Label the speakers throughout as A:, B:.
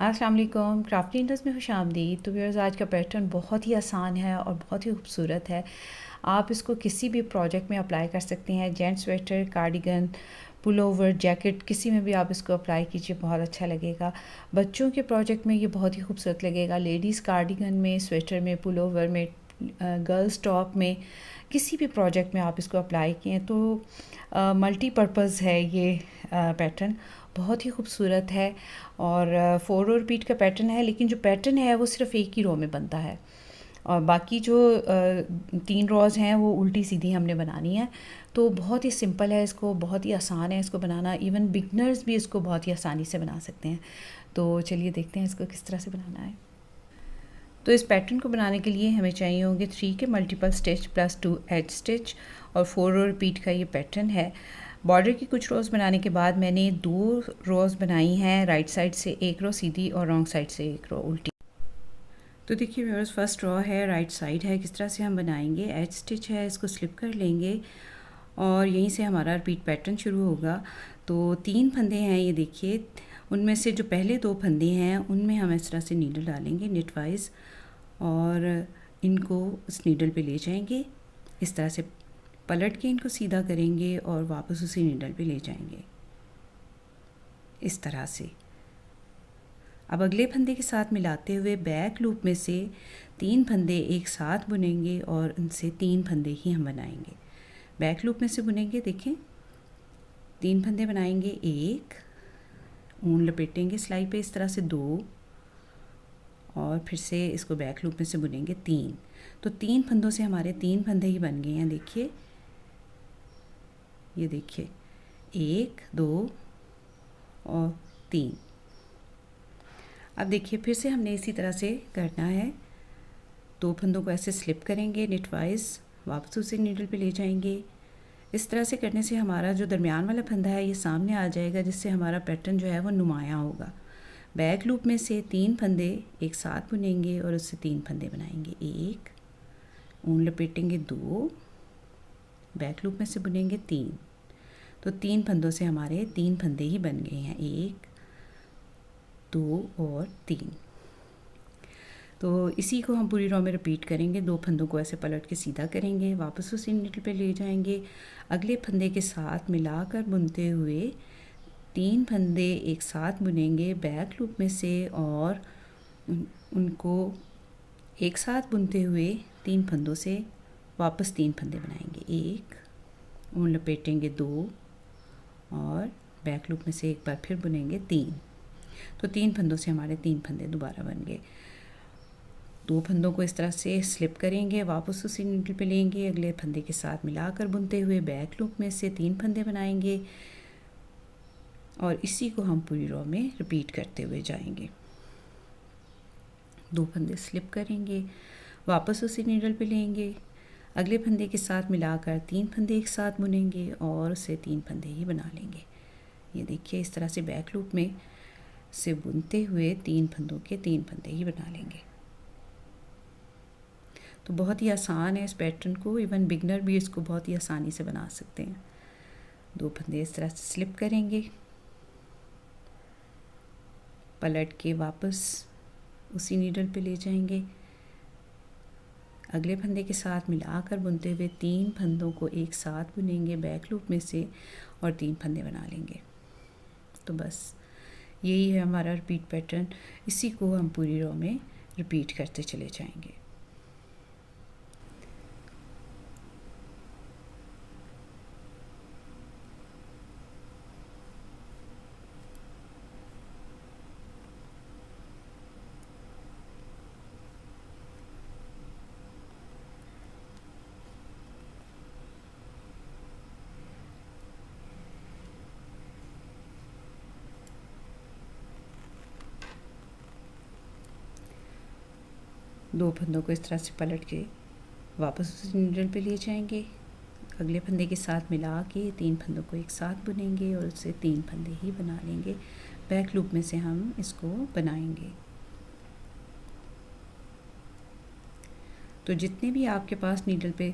A: अस्सलाम वालेकुम। क्राफ्टी इंडस्ट में खुश आमदीद। तो व्यूअर्स, आज का पैटर्न बहुत ही आसान है और बहुत ही खूबसूरत है। आप इसको किसी भी प्रोजेक्ट में अप्लाई कर सकते हैं। Gents sweater, cardigan, pullover, jacket, किसी में भी आप इसको अप्लाई कीजिए, बहुत अच्छा लगेगा। बच्चों के प्रोजेक्ट में ये बहुत ही खूबसूरत लगेगा। लेडीज़ कार्डिगन में, स्वेटर में, पुल ओवर में, गर्ल्स टॉप में, किसी भी प्रोजेक्ट में आप इसको अप्लाई किए तो मल्टीपर्पज़ है ये पैटर्न, बहुत ही खूबसूरत है। और 4 रो रिपीट का पैटर्न है, लेकिन जो पैटर्न है वो सिर्फ एक ही रो में बनता है और बाकी जो 3 रोज़ हैं वो उल्टी सीधी हमने बनानी है। तो बहुत ही सिंपल है, इसको बहुत ही आसान है इसको बनाना। इवन बिगनर्स भी इसको बहुत ही आसानी से बना सकते हैं। तो चलिए देखते हैं इसको किस तरह से बनाना है। तो इस पैटर्न को बनाने के लिए हमें चाहिए होंगे 3 के multiple stitch plus 2 as stitch और 4 रो रिपीट का ये पैटर्न है। बॉर्डर की कुछ रोज़ बनाने के बाद मैंने 2 रोज़ बनाई हैं, राइट साइड से 1 रो सीधी और रॉन्ग साइड से 1 रो उल्टी। तो देखिए व्यूअर्स, फर्स्ट रो है, राइट साइड है। किस तरह से हम बनाएंगे, एज स्टिच है, इसको स्लिप कर लेंगे और यहीं से हमारा रिपीट पैटर्न शुरू होगा। तो 3 फंदे हैं, ये देखिए। उनमें से जो पहले 2 फंदे हैं उनमें हम इस तरह से नीडल डालेंगे निट वाइज और इनको उस नीडल पे ले जाएंगे। इस तरह से पलट के इनको सीधा करेंगे और वापस उसी नीडल पे ले जाएंगे, इस तरह से। अब अगले फंदे के साथ मिलाते हुए बैक लूप में से 3 फंदे एक साथ बुनेंगे और उनसे 3 फंदे ही हम बनाएंगे। बैक लूप में से बुनेंगे, देखें 3 फंदे बनाएंगे, 1 ऊन लपेटेंगे सिलाई पे इस तरह से 2 और फिर से इसको बैक लूप में से बुनेंगे 3। तो 3 फंदों से हमारे 3 फंदे ही बन गए हैं। देखिए, ये देखिए 1 2 और 3। अब देखिए फिर से हमने इसी तरह से करना है। 2 फंदों को ऐसे स्लिप करेंगे निट वाइज, वापस उसी नीडल पे ले जाएंगे। इस तरह से करने से हमारा जो दरमियान वाला फंदा है ये सामने आ जाएगा, जिससे हमारा पैटर्न जो है वो नुमायाँ होगा। बैक लूप में से 3 फंदे एक साथ बुनेंगे और उससे 3 फंदे बनाएंगे, 1 ऊन लपेटेंगे 2, बैक लूप में से बुनेंगे 3। तो 3 फंदों से हमारे 3 फंदे ही बन गए हैं, 1 2 और 3। तो इसी को हम पूरी रो में रिपीट करेंगे। 2 फंदों को ऐसे पलट के सीधा करेंगे, वापस उसी नीडल पे ले जाएंगे, अगले फंदे के साथ मिलाकर बुनते हुए 3 फंदे एक साथ बुनेंगे बैक लूप में से और उनको एक साथ बुनते हुए 3 फंदों से वापस 3 फंदे बनाएंगे, 1 ऊन लपेटेंगे 2 और बैक लूप में से एक बार फिर बुनेंगे 3। तो 3 फंदों से हमारे 3 फंदे दोबारा बन गए। 2 फंदों को इस तरह से स्लिप करेंगे, वापस उसी नीडल पे लेंगे, अगले फंदे के साथ मिलाकर बुनते हुए बैक लूप में से 3 फंदे बनाएंगे और इसी को हम पूरी रो में रिपीट करते हुए जाएंगे। 2 फंदे स्लिप करेंगे, वापस उसी नीडल पे लेंगे, अगले फंदे के साथ मिलाकर 3 फंदे एक साथ बुनेंगे और उसे 3 फंदे ही बना लेंगे। ये देखिए, इस तरह से बैक लूप में से बुनते हुए 3 फंदों के 3 फंदे ही बना लेंगे। तो बहुत ही आसान है इस पैटर्न को, इवन बिगनर भी इसको बहुत ही आसानी से बना सकते हैं। 2 फंदे इस तरह से स्लिप करेंगे, पलट के वापस उसी नीडल पे ले जाएंगे, अगले फंदे के साथ मिलाकर बुनते हुए 3 फंदों को एक साथ बुनेंगे बैक लूप में से और 3 फंदे बना लेंगे। तो बस यही है हमारा रिपीट पैटर्न। इसी को हम पूरी रो में रिपीट करते चले जाएंगे। दो फंदों को इस तरह से पलट के वापस उस नीडल पे ले जाएंगे, अगले फंदे के साथ मिला के 3 फंदों को एक साथ बुनेंगे और उससे 3 फंदे ही बना लेंगे। बैक लूप में से हम इसको बनाएंगे। तो जितने भी आपके पास नीडल पे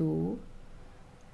A: 2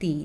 A: 3.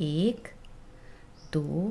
A: 1 2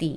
A: 3.